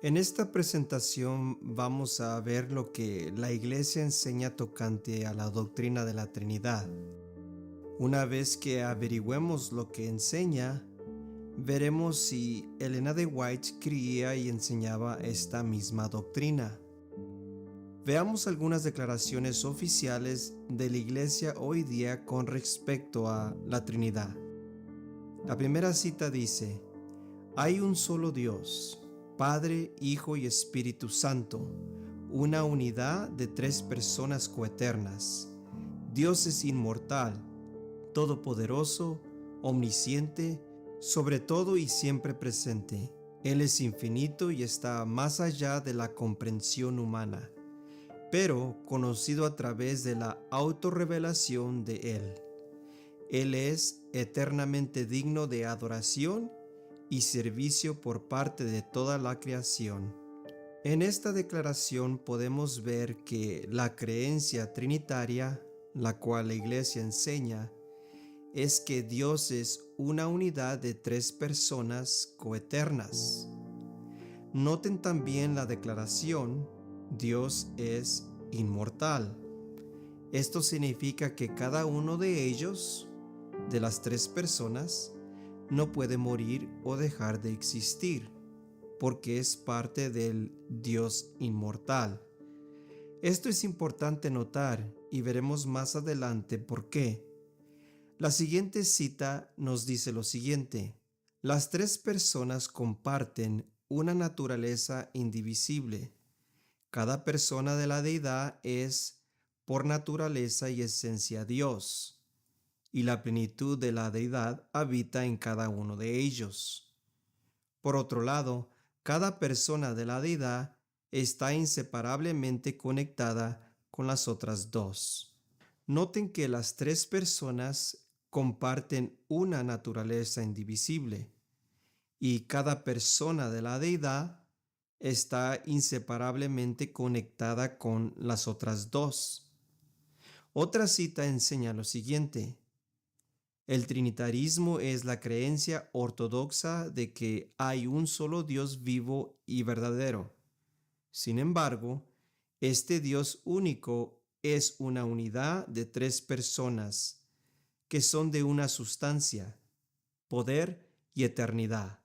En esta presentación vamos a ver lo que la Iglesia enseña tocante a la doctrina de la Trinidad. Una vez que averigüemos lo que enseña, veremos si Elena de White creía y enseñaba esta misma doctrina. Veamos algunas declaraciones oficiales de la Iglesia hoy día con respecto a la Trinidad. La primera cita dice: hay un solo Dios, Padre, Hijo y Espíritu Santo, una unidad de tres personas coeternas. Dios es inmortal, todopoderoso, omnisciente, sobre todo y siempre presente. Él es infinito y está más allá de la comprensión humana, pero conocido a través de la autorrevelación de Él. Él es eternamente digno de adoración y servicio por parte de toda la creación. En esta declaración podemos ver que la creencia trinitaria, la cual la Iglesia enseña, es que Dios es una unidad de tres personas coeternas. Noten también la declaración: Dios es inmortal. Esto significa que cada uno de ellos, de las tres personas, no puede morir o dejar de existir, porque es parte del Dios inmortal. Esto es importante notar y veremos más adelante por qué. La siguiente cita nos dice lo siguiente: las tres personas comparten una naturaleza indivisible. Cada persona de la deidad es, por naturaleza y esencia, Dios, y la plenitud de la deidad habita en cada uno de ellos. Por otro lado, cada persona de la deidad está inseparablemente conectada con las otras dos. Noten que las tres personas comparten una naturaleza indivisible, y cada persona de la deidad está inseparablemente conectada con las otras dos. Otra cita enseña lo siguiente: el trinitarismo es la creencia ortodoxa de que hay un solo Dios vivo y verdadero. Sin embargo, este Dios único es una unidad de tres personas que son de una sustancia, poder y eternidad: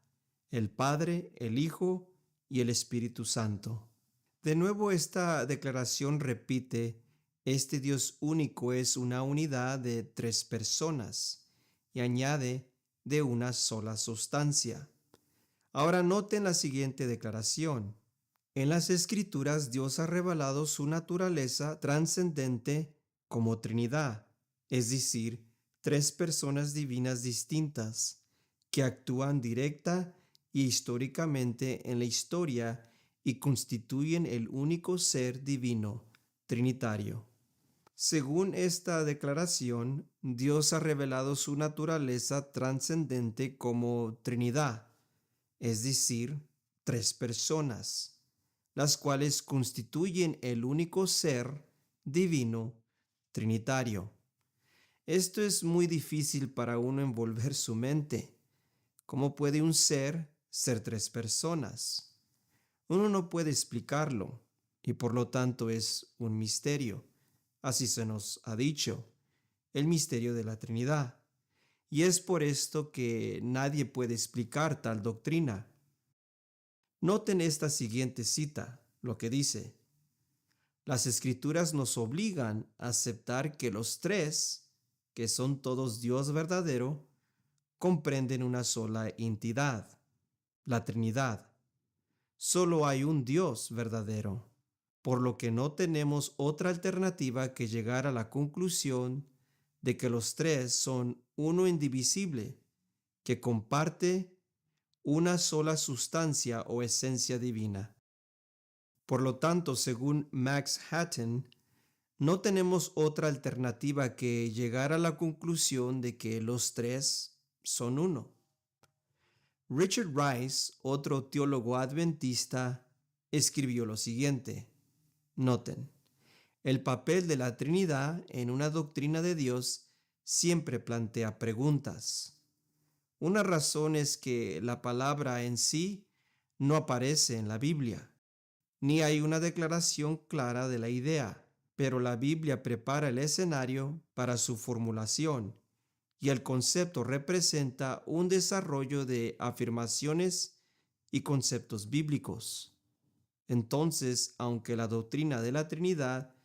el Padre, el Hijo y el Espíritu Santo. De nuevo, esta declaración repite: este Dios único es una unidad de tres personas, y añade: de una sola sustancia. Ahora noten la siguiente declaración: en las Escrituras Dios ha revelado su naturaleza trascendente como Trinidad, es decir, tres personas divinas distintas que actúan directa y históricamente en la historia y constituyen el único ser divino trinitario. Según esta declaración, Dios ha revelado su naturaleza trascendente como Trinidad, es decir, tres personas, las cuales constituyen el único ser divino trinitario. Esto es muy difícil para uno envolver su mente. ¿Cómo puede un ser tres personas? Uno no puede explicarlo, y por lo tanto es un misterio. Así se nos ha dicho, el misterio de la Trinidad. Y es por esto que nadie puede explicar tal doctrina. Noten esta siguiente cita, lo que dice: las Escrituras nos obligan a aceptar que los tres, que son todos Dios verdadero, comprenden una sola entidad, la Trinidad. Solo hay un Dios verdadero, por lo que no tenemos otra alternativa que llegar a la conclusión de que los tres son uno indivisible, que comparte una sola sustancia o esencia divina. Por lo tanto, según Max Hatton, no tenemos otra alternativa que llegar a la conclusión de que los tres son uno. Richard Rice, otro teólogo adventista, escribió lo siguiente. Noten: el papel de la Trinidad en una doctrina de Dios siempre plantea preguntas. Una razón es que la palabra en sí no aparece en la Biblia, ni hay una declaración clara de la idea, pero la Biblia prepara el escenario para su formulación y el concepto representa un desarrollo de afirmaciones y conceptos bíblicos. Entonces, aunque la doctrina de la Trinidad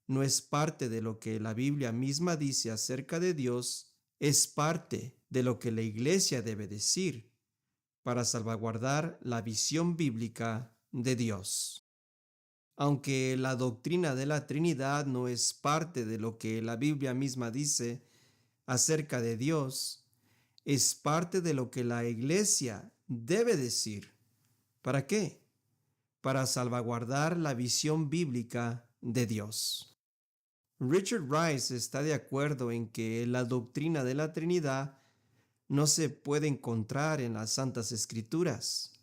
no es parte de lo que la Biblia misma dice acerca de Dios, es parte de lo que la Iglesia debe decir para salvaguardar la visión bíblica de Dios. Aunque la doctrina de la Trinidad no es parte de lo que la Biblia misma dice acerca de Dios, es parte de lo que la Iglesia debe decir. ¿Para qué? Para salvaguardar la visión bíblica de Dios. Richard Rice está de acuerdo en que la doctrina de la Trinidad no se puede encontrar en las Santas Escrituras.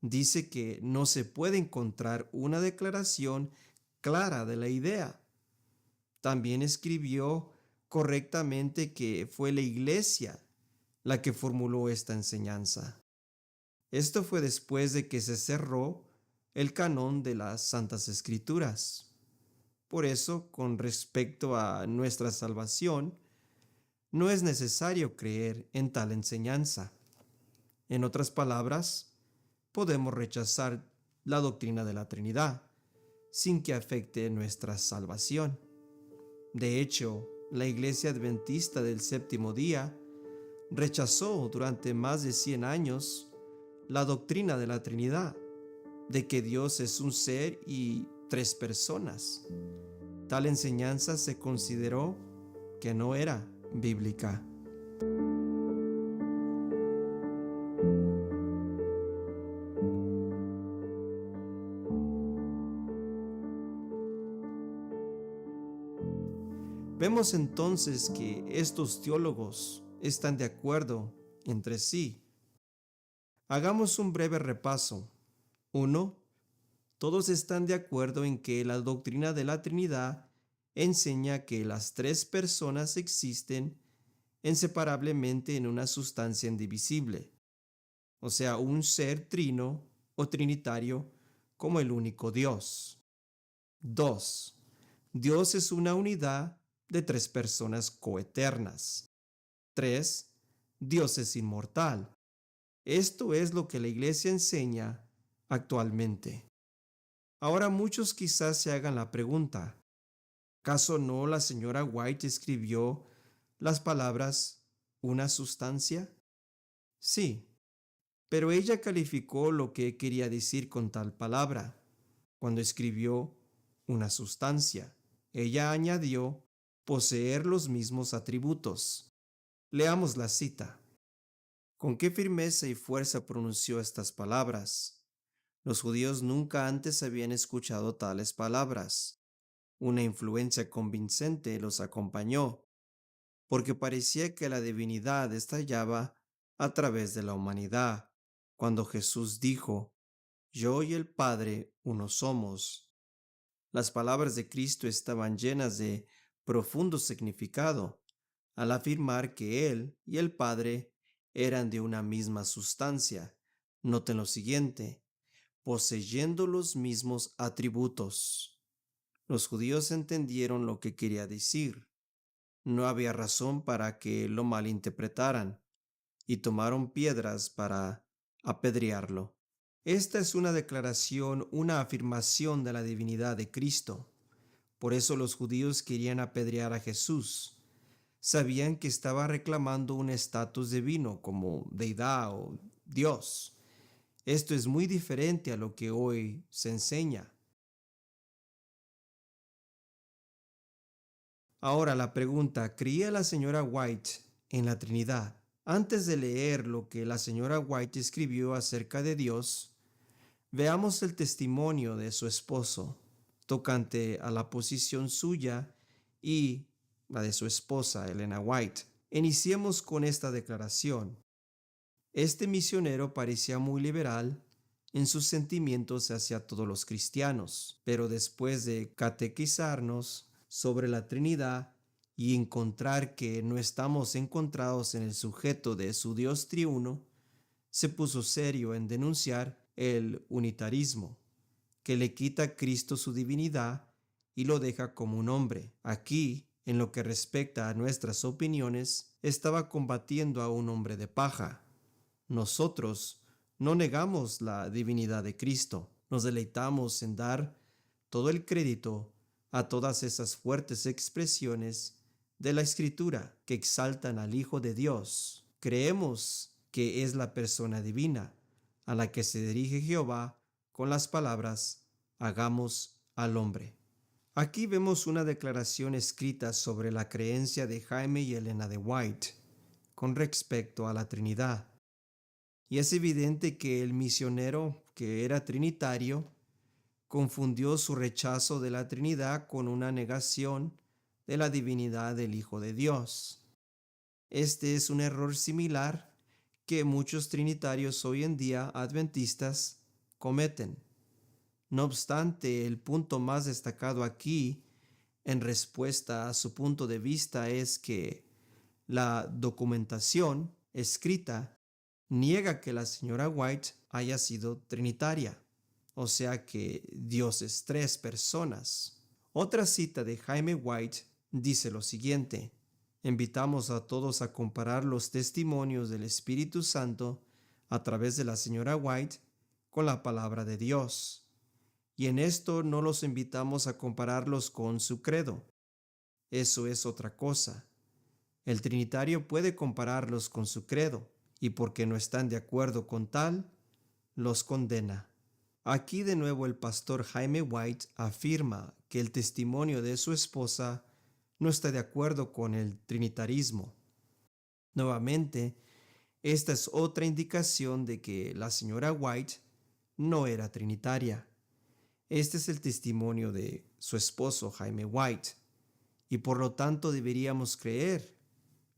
Dice que no se puede encontrar una declaración clara de la idea. También escribió correctamente que fue la Iglesia la que formuló esta enseñanza. Esto fue después de que se cerró el canon de las Santas Escrituras. Por eso, con respecto a nuestra salvación, no es necesario creer en tal enseñanza. En otras palabras, podemos rechazar la doctrina de la Trinidad sin que afecte nuestra salvación. De hecho, la Iglesia Adventista del Séptimo Día rechazó durante más de 100 años la doctrina de la Trinidad, de que Dios es un ser y 3 personas. Tal enseñanza se consideró que no era bíblica. Vemos entonces que estos teólogos están de acuerdo entre sí. Hagamos un breve repaso. 1. Todos están de acuerdo en que la doctrina de la Trinidad enseña que las 3 personas existen inseparablemente en una sustancia indivisible, o sea, un ser trino o trinitario como el único Dios. 2. Dios es una unidad de 3 personas coeternas. 3. Dios es inmortal. Esto es lo que la Iglesia enseña actualmente. Ahora muchos quizás se hagan la pregunta, ¿acaso no la señora White escribió las palabras una sustancia? Sí, pero ella calificó lo que quería decir con tal palabra. Cuando escribió una sustancia, ella añadió poseer los mismos atributos. Leamos la cita. ¿Con qué firmeza y fuerza pronunció estas palabras? Los judíos nunca antes habían escuchado tales palabras. Una influencia convincente los acompañó, porque parecía que la divinidad estallaba a través de la humanidad, cuando Jesús dijo, «Yo y el Padre uno somos». Las palabras de Cristo estaban llenas de profundo significado, al afirmar que Él y el Padre eran de una misma sustancia. Noten lo siguiente, poseyendo los mismos atributos. Los judíos entendieron lo que quería decir. No había razón para que lo malinterpretaran y tomaron piedras para apedrearlo. Esta es una declaración, una afirmación de la divinidad de Cristo. Por eso los judíos querían apedrear a Jesús. Sabían que estaba reclamando un estatus divino como deidad o Dios. Esto es muy diferente a lo que hoy se enseña. Ahora la pregunta, ¿creía la señora White en la Trinidad? Antes de leer lo que la señora White escribió acerca de Dios, veamos el testimonio de su esposo tocante a la posición suya y la de su esposa, Elena White. Iniciemos con esta declaración. Este misionero parecía muy liberal en sus sentimientos hacia todos los cristianos, pero después de catequizarnos sobre la Trinidad y encontrar que no estamos encontrados en el sujeto de su Dios triuno, se puso serio en denunciar el unitarismo, que le quita a Cristo su divinidad y lo deja como un hombre. Aquí, en lo que respecta a nuestras opiniones, estaba combatiendo a un hombre de paja. Nosotros no negamos la divinidad de Cristo. Nos deleitamos en dar todo el crédito a todas esas fuertes expresiones de la Escritura que exaltan al Hijo de Dios. Creemos que es la persona divina a la que se dirige Jehová con las palabras: hagamos al hombre. Aquí vemos una declaración escrita sobre la creencia de Jaime y Elena de White con respecto a la Trinidad. Y es evidente que el misionero, que era trinitario, confundió su rechazo de la Trinidad con una negación de la divinidad del Hijo de Dios. Este es un error similar que muchos trinitarios hoy en día adventistas cometen. No obstante, el punto más destacado aquí, en respuesta a su punto de vista, es que la documentación escrita niega que la señora White haya sido trinitaria, o sea que Dios es tres personas. Otra cita de Jaime White dice lo siguiente: invitamos a todos a comparar los testimonios del Espíritu Santo a través de la señora White con la palabra de Dios. Y en esto no los invitamos a compararlos con su credo. Eso es otra cosa. El trinitario puede compararlos con su credo, y porque no están de acuerdo con tal, los condena. Aquí de nuevo el pastor Jaime White afirma que el testimonio de su esposa no está de acuerdo con el trinitarismo. Nuevamente, esta es otra indicación de que la señora White no era trinitaria. Este es el testimonio de su esposo Jaime White, y por lo tanto deberíamos creer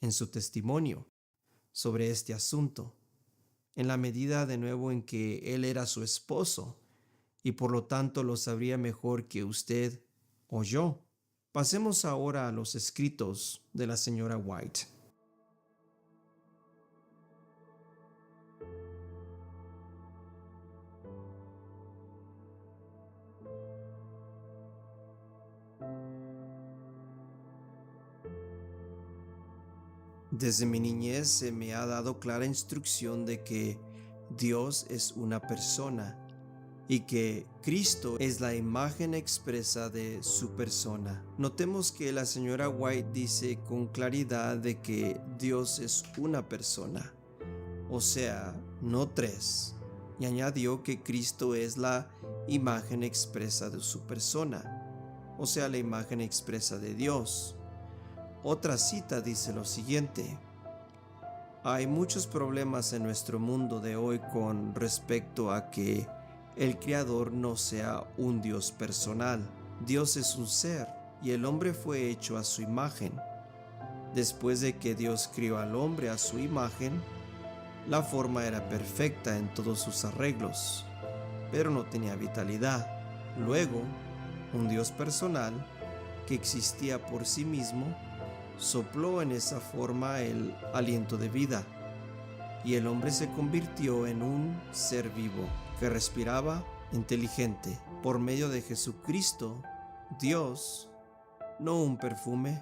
en su testimonio sobre este asunto, en la medida de nuevo en que él era su esposo, y por lo tanto lo sabría mejor que usted o yo. Pasemos ahora a los escritos de la señora White. Desde mi niñez se me ha dado clara instrucción de que Dios es una persona y que Cristo es la imagen expresa de su persona. Notemos que la señora White dice con claridad de que Dios es una persona, o sea, no tres, y añadió que Cristo es la imagen expresa de su persona, o sea, la imagen expresa de Dios. Otra cita dice lo siguiente: hay muchos problemas en nuestro mundo de hoy con respecto a que el Creador no sea un Dios personal. Dios es un ser y el hombre fue hecho a su imagen. Después de que Dios crió al hombre a su imagen, la forma era perfecta en todos sus arreglos, pero no tenía vitalidad. Luego, un Dios personal, que existía por sí mismo, sopló en esa forma el aliento de vida, y el hombre se convirtió en un ser vivo que respiraba, inteligente. Por medio de Jesucristo, Dios, no un perfume,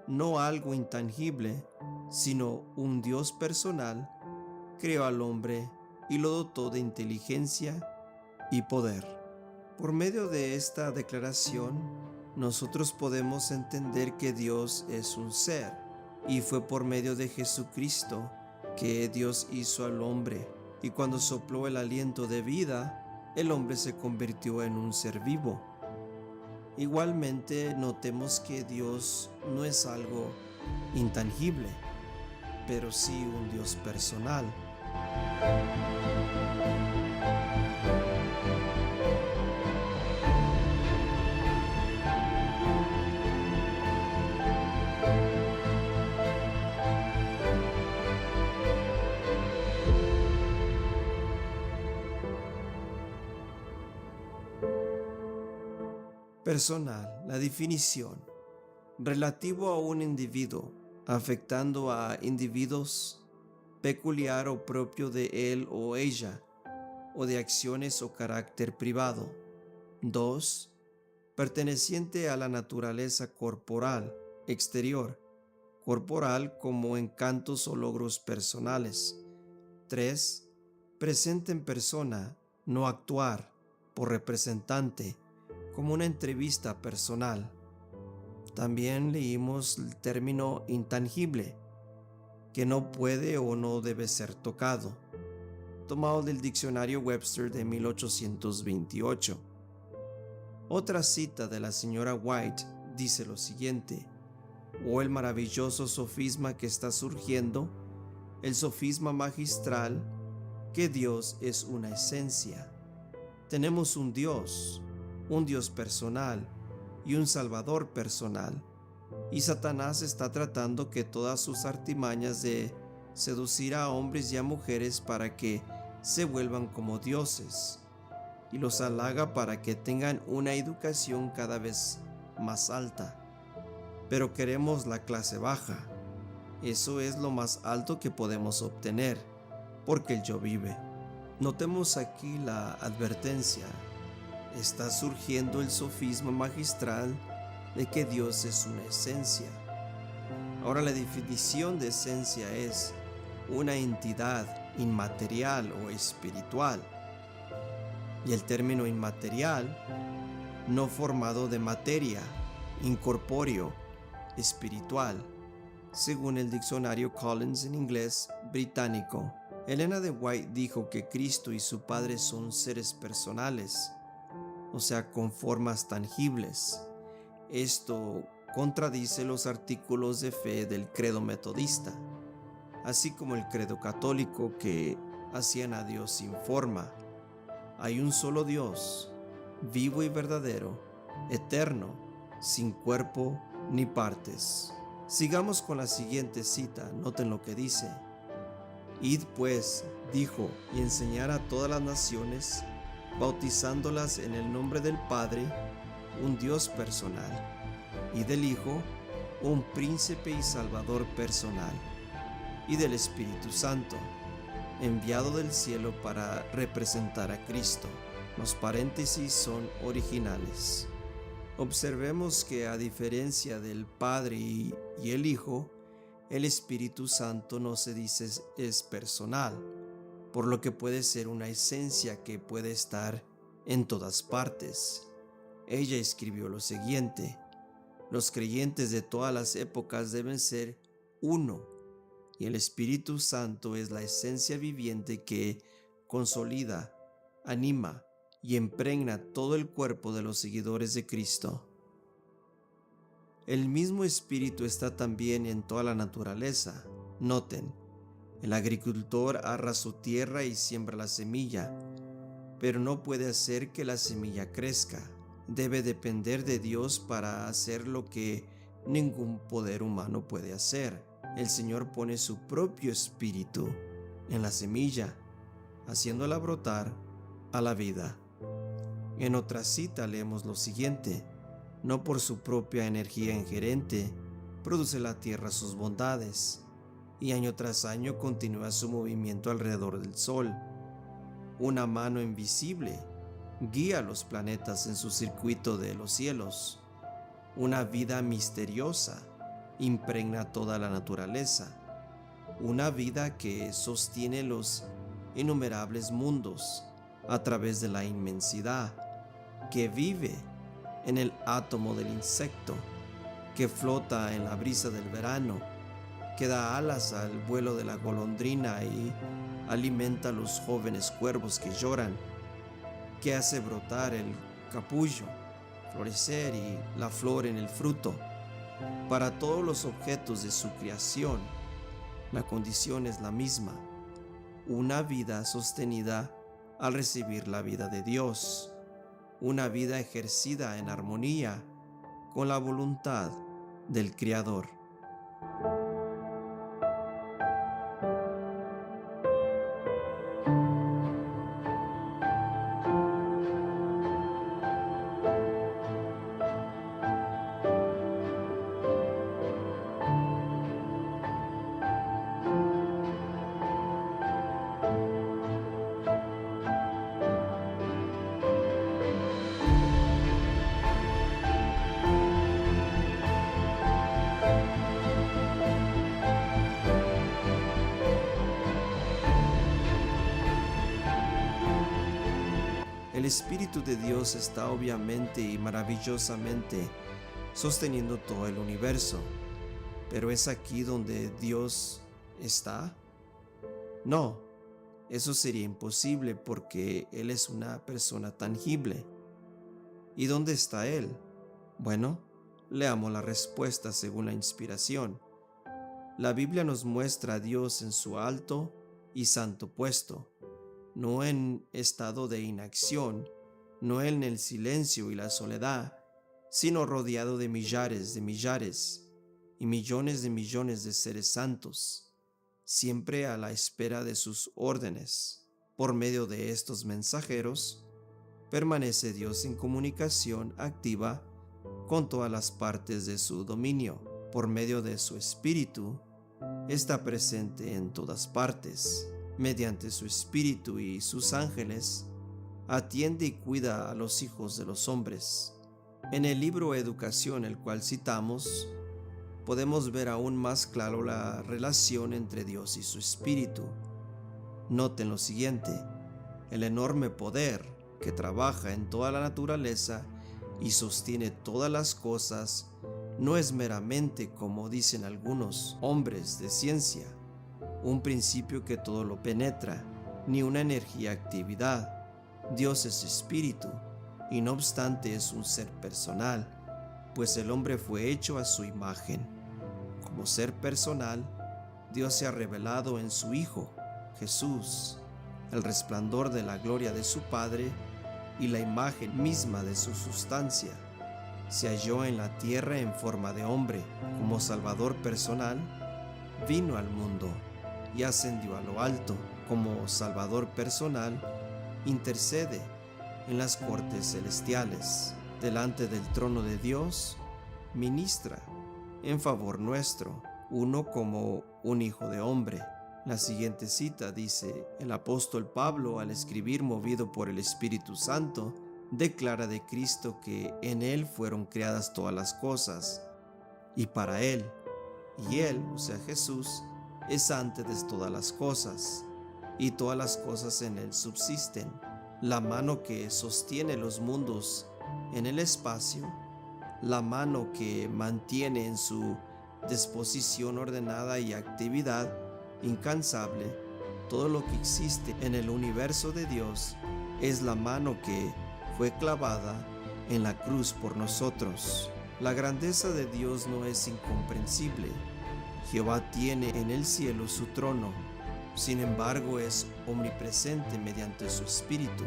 no algo intangible, sino un Dios personal, creó al hombre y lo dotó de inteligencia y poder. Por medio de esta declaración, nosotros podemos entender que Dios es un ser, y fue por medio de Jesucristo que Dios hizo al hombre, y cuando sopló el aliento de vida, el hombre se convirtió en un ser vivo. Igualmente, notemos que Dios no es algo intangible, pero sí un Dios personal. Personal, la definición: relativo a un individuo, afectando a individuos, peculiar o propio de él o ella, o de acciones o carácter privado. 2. Perteneciente a la naturaleza corporal, exterior, corporal como encantos o logros personales. 3. Presente en persona, no actuar, por representante, como una entrevista personal. También leímos el término intangible, que no puede o no debe ser tocado, tomado del diccionario Webster de 1828. Otra cita de la señora White dice lo siguiente: el maravilloso sofisma que está surgiendo, el sofisma magistral, que Dios es una esencia. Tenemos un Dios personal y un Salvador personal, y Satanás está tratando que todas sus artimañas de seducir a hombres y a mujeres para que se vuelvan como dioses, y los halaga para que tengan una educación cada vez más alta. Pero queremos la clase baja. Eso es lo más alto que podemos obtener, porque el yo vive. Notemos aquí la advertencia. Está surgiendo el sofisma magistral de que Dios es una esencia. Ahora, la definición de esencia es una entidad inmaterial o espiritual. Y el término inmaterial, no formado de materia, incorpóreo, espiritual, según el diccionario Collins en inglés británico. Elena de White dijo que Cristo y su Padre son seres personales, o sea, con formas tangibles. Esto contradice los artículos de fe del credo metodista, así como el credo católico, que hacían a Dios sin forma. Hay un solo Dios, vivo y verdadero, eterno, sin cuerpo ni partes. Sigamos con la siguiente cita. Noten lo que dice: Id pues, dijo, y enseñar a todas las naciones, bautizándolas en el nombre del Padre, un Dios personal, y del Hijo, un príncipe y salvador personal, y del Espíritu Santo, enviado del cielo para representar a Cristo. Los paréntesis son originales. Observemos que, a diferencia del Padre y el Hijo, el Espíritu Santo no se dice es personal, por lo que puede ser una esencia que puede estar en todas partes. Ella escribió lo siguiente: los creyentes de todas las épocas deben ser uno, y el Espíritu Santo es la esencia viviente que consolida, anima y impregna todo el cuerpo de los seguidores de Cristo. El mismo Espíritu está también en toda la naturaleza. Noten, el agricultor arra su tierra y siembra la semilla, pero no puede hacer que la semilla crezca. Debe depender de Dios para hacer lo que ningún poder humano puede hacer. El Señor pone su propio espíritu en la semilla, haciéndola brotar a la vida. En otra cita leemos lo siguiente: no por su propia energía ingerente produce la tierra sus bondades, y año tras año continúa su movimiento alrededor del sol. Una mano invisible guía los planetas en su circuito de los cielos. Una vida misteriosa impregna toda la naturaleza. Una vida que sostiene los innumerables mundos a través de la inmensidad, que vive en el átomo del insecto, que flota en la brisa del verano, que da alas al vuelo de la golondrina y alimenta a los jóvenes cuervos que lloran, que hace brotar el capullo, florecer y la flor en el fruto. Para todos los objetos de su creación, la condición es la misma: una vida sostenida al recibir la vida de Dios, una vida ejercida en armonía con la voluntad del Creador. Espíritu de Dios está obviamente y maravillosamente sosteniendo todo el universo. ¿Pero es aquí donde Dios está? No, eso sería imposible porque Él es una persona tangible. ¿Y dónde está Él? Bueno, leamos la respuesta según la inspiración. La Biblia nos muestra a Dios en su alto y santo puesto, no en estado de inacción, no en el silencio y la soledad, sino rodeado de millares y millones de seres santos, siempre a la espera de sus órdenes. Por medio de estos mensajeros, permanece Dios en comunicación activa con todas las partes de su dominio. Por medio de su Espíritu, está presente en todas partes. Mediante su Espíritu y sus ángeles, atiende y cuida a los hijos de los hombres. En el libro Educación, el cual citamos, podemos ver aún más claro la relación entre Dios y su Espíritu. Noten lo siguiente: el enorme poder que trabaja en toda la naturaleza y sostiene todas las cosas no es meramente, como dicen algunos hombres de ciencia, un principio que todo lo penetra, ni una actividad. Dios es espíritu, y no obstante es un ser personal, pues el hombre fue hecho a su imagen. Como ser personal, Dios se ha revelado en su Hijo, Jesús, el resplandor de la gloria de su Padre y la imagen misma de su sustancia. Se halló en la tierra en forma de hombre. Como Salvador personal, vino al mundo y ascendió a lo alto. Como Salvador personal, intercede en las cortes celestiales. Delante del trono de Dios, ministra en favor nuestro, uno como un hijo de hombre. La siguiente cita dice: el apóstol Pablo, al escribir movido por el Espíritu Santo, declara de Cristo que en Él fueron creadas todas las cosas, y para Él, y Él, o sea Jesús, es antes de todas las cosas, y todas las cosas en Él subsisten. La mano que sostiene los mundos en el espacio, la mano que mantiene en su disposición ordenada y actividad incansable todo lo que existe en el universo de Dios, es la mano que fue clavada en la cruz por nosotros. La grandeza de Dios no es incomprensible. Jehová tiene en el cielo su trono, sin embargo es omnipresente mediante su Espíritu.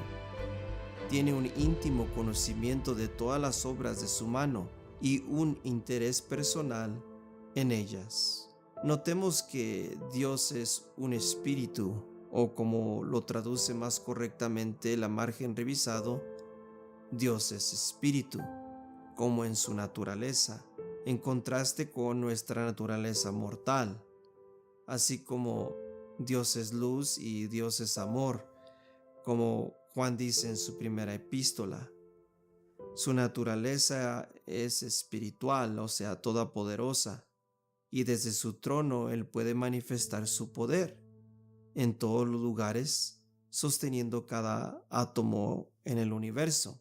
Tiene un íntimo conocimiento de todas las obras de su mano y un interés personal en ellas. Notemos que Dios es un espíritu, o como lo traduce más correctamente la margen revisado, Dios es espíritu, como en su naturaleza, en contraste con nuestra naturaleza mortal, así como Dios es luz y Dios es amor, como Juan dice en su primera epístola. Su naturaleza es espiritual, o sea, todopoderosa, y desde su trono Él puede manifestar su poder en todos los lugares, sosteniendo cada átomo en el universo.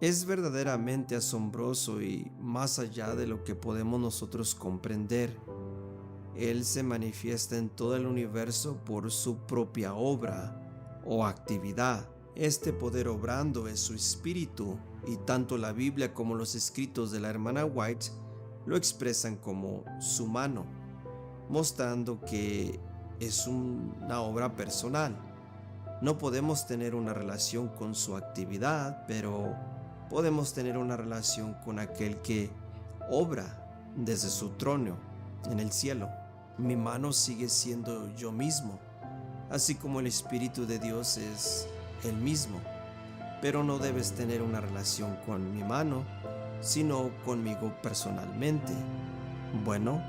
Es verdaderamente asombroso y más allá de lo que podemos nosotros comprender. Él se manifiesta en todo el universo por su propia obra o actividad. Este poder obrando es su espíritu, y tanto la Biblia como los escritos de la hermana White lo expresan como su mano, mostrando que es una obra personal. No podemos tener una relación con su actividad, pero podemos tener una relación con aquel que obra desde su trono en el cielo. Mi mano sigue siendo yo mismo, así como el Espíritu de Dios es el mismo, pero no debes tener una relación con mi mano, sino conmigo personalmente. Bueno,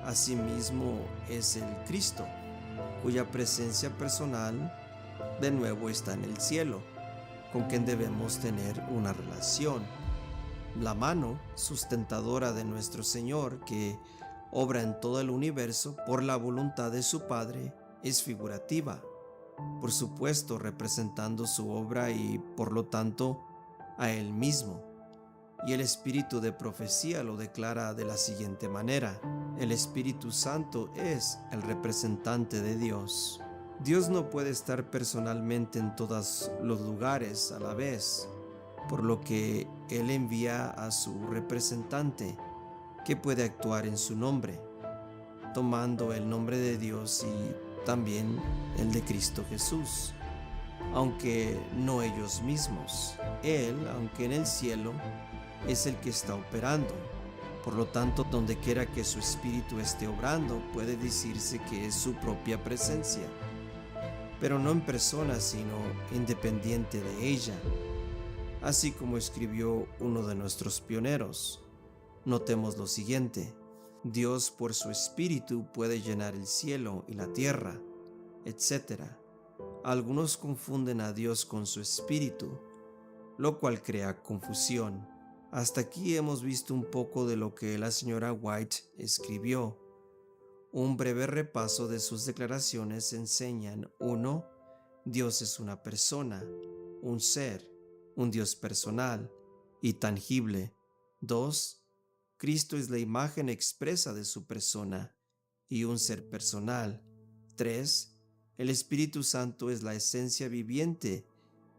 asimismo es el Cristo, cuya presencia personal de nuevo está en el cielo, con quien debemos tener una relación. La mano sustentadora de nuestro Señor, que obra en todo el universo por la voluntad de su Padre, es figurativa, por supuesto representando su obra y por lo tanto a Él mismo. Y el Espíritu de profecía lo declara de la siguiente manera: el Espíritu Santo es el representante de Dios. Dios no puede estar personalmente en todos los lugares a la vez, por lo que Él envía a su representante, que puede actuar en su nombre, tomando el nombre de Dios y también el de Cristo Jesús, aunque no ellos mismos. Él, aunque en el cielo, es el que está operando. Por lo tanto, donde quiera que su espíritu esté obrando, puede decirse que es su propia presencia, pero no en persona, sino independiente de ella. Así como escribió uno de nuestros pioneros, notemos lo siguiente: Dios por su espíritu puede llenar el cielo y la tierra, etc. Algunos confunden a Dios con su espíritu, lo cual crea confusión. Hasta aquí hemos visto un poco de lo que la señora White escribió. Un breve repaso de sus declaraciones enseñan: 1. Dios es una persona, un ser, un Dios personal y tangible. 2. Cristo es la imagen expresa de su persona y un ser personal. 3. El Espíritu Santo es la esencia viviente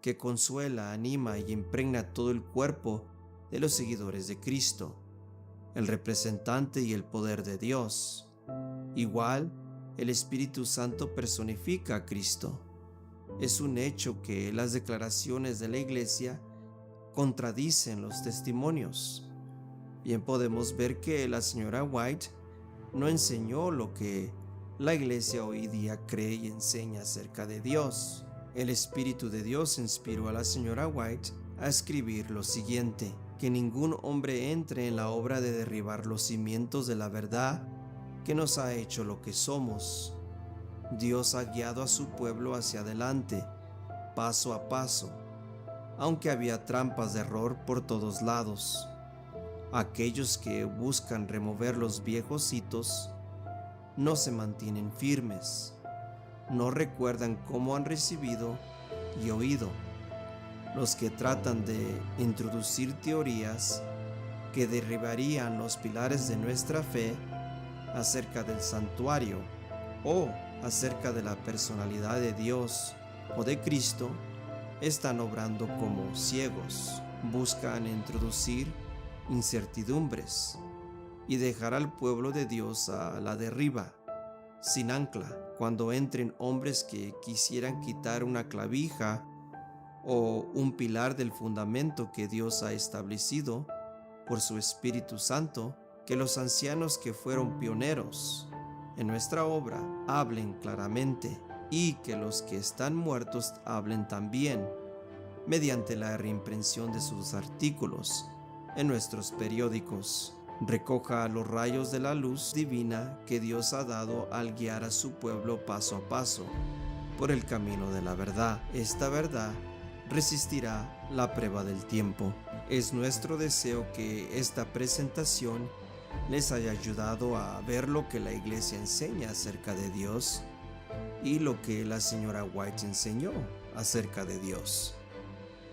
que consuela, anima y impregna todo el cuerpo de los seguidores de Cristo, el representante y el poder de Dios. Igual, el Espíritu Santo personifica a Cristo. Es un hecho que las declaraciones de la Iglesia contradicen los testimonios. Bien podemos ver que la señora White no enseñó lo que la Iglesia hoy día cree y enseña acerca de Dios. El Espíritu de Dios inspiró a la señora White a escribir lo siguiente: que ningún hombre entre en la obra de derribar los cimientos de la verdad que nos ha hecho lo que somos. Dios ha guiado a su pueblo hacia adelante, paso a paso, aunque había trampas de error por todos lados. Aquellos que buscan remover los viejos hitos no se mantienen firmes, no recuerdan cómo han recibido y oído. Los que tratan de introducir teorías que derribarían los pilares de nuestra fe acerca del santuario o acerca de la personalidad de Dios o de Cristo están obrando como ciegos. Buscan introducir incertidumbres y dejar al pueblo de Dios a la deriva, sin ancla. Cuando entren hombres que quisieran quitar una clavija o un pilar del fundamento que Dios ha establecido por su Espíritu Santo, que los ancianos que fueron pioneros en nuestra obra hablen claramente, y que los que están muertos hablen también, mediante la reimpresión de sus artículos en nuestros periódicos. Recoja los rayos de la luz divina que Dios ha dado al guiar a su pueblo paso a paso por el camino de la verdad. Esta verdad resistirá la prueba del tiempo. Es nuestro deseo que esta presentación les haya ayudado a ver lo que la Iglesia enseña acerca de Dios y lo que la señora White enseñó acerca de Dios.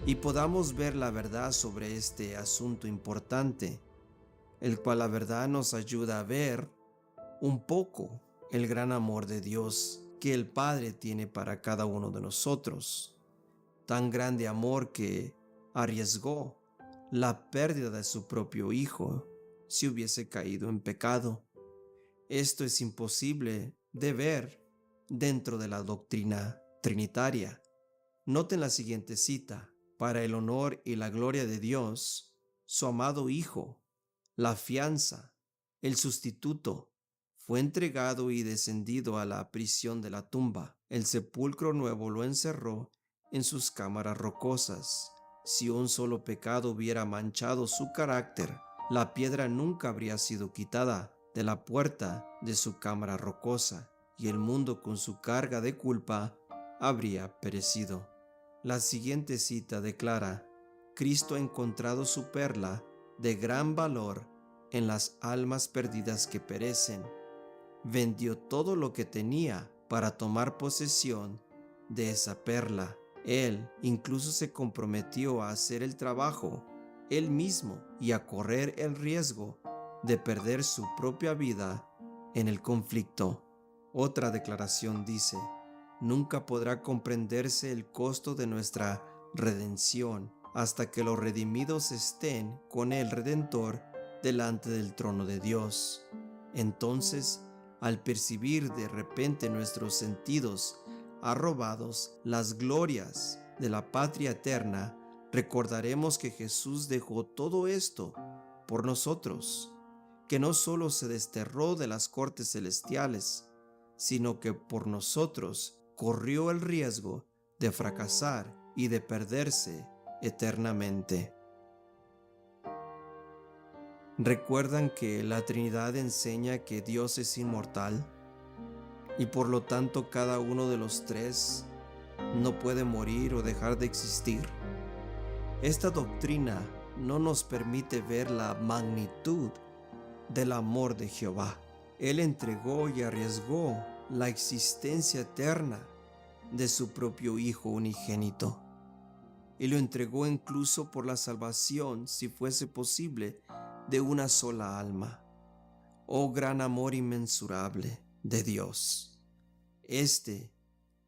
y podamos ver la verdad sobre este asunto importante, el cual la verdad nos ayuda a ver un poco el gran amor de Dios que el Padre tiene para cada uno de nosotros. Tan grande amor que arriesgó la pérdida de su propio Hijo si hubiese caído en pecado. Esto es imposible de ver dentro de la doctrina trinitaria. Noten la siguiente cita: para el honor y la gloria de Dios, su amado Hijo, la fianza, el sustituto, fue entregado y descendido a la prisión de la tumba. El sepulcro nuevo lo encerró en sus cámaras rocosas. Si un solo pecado hubiera manchado su carácter, la piedra nunca habría sido quitada de la puerta de su cámara rocosa, y el mundo con su carga de culpa habría perecido. La siguiente cita declara: Cristo ha encontrado su perla de gran valor en las almas perdidas que perecen. Vendió todo lo que tenía para tomar posesión de esa perla. Él incluso se comprometió a hacer el trabajo él mismo y a correr el riesgo de perder su propia vida en el conflicto. Otra declaración dice: nunca podrá comprenderse el costo de nuestra redención hasta que los redimidos estén con el Redentor delante del trono de Dios. Entonces, al percibir de repente nuestros sentidos arrobados las glorias de la patria eterna, recordaremos que Jesús dejó todo esto por nosotros, que no solo se desterró de las cortes celestiales, sino que por nosotros corrió el riesgo de fracasar y de perderse eternamente. ¿Recuerdan que la Trinidad enseña que Dios es inmortal y por lo tanto cada uno de los tres no puede morir o dejar de existir? Esta doctrina no nos permite ver la magnitud del amor de Jehová. Él entregó y arriesgó la existencia eterna de su propio Hijo unigénito, y lo entregó incluso por la salvación, si fuese posible, de una sola alma. Oh gran amor inmensurable de Dios. Este,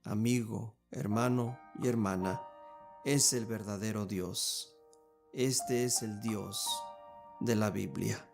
amigo, hermano y hermana, es el verdadero Dios. Este es el Dios de la Biblia.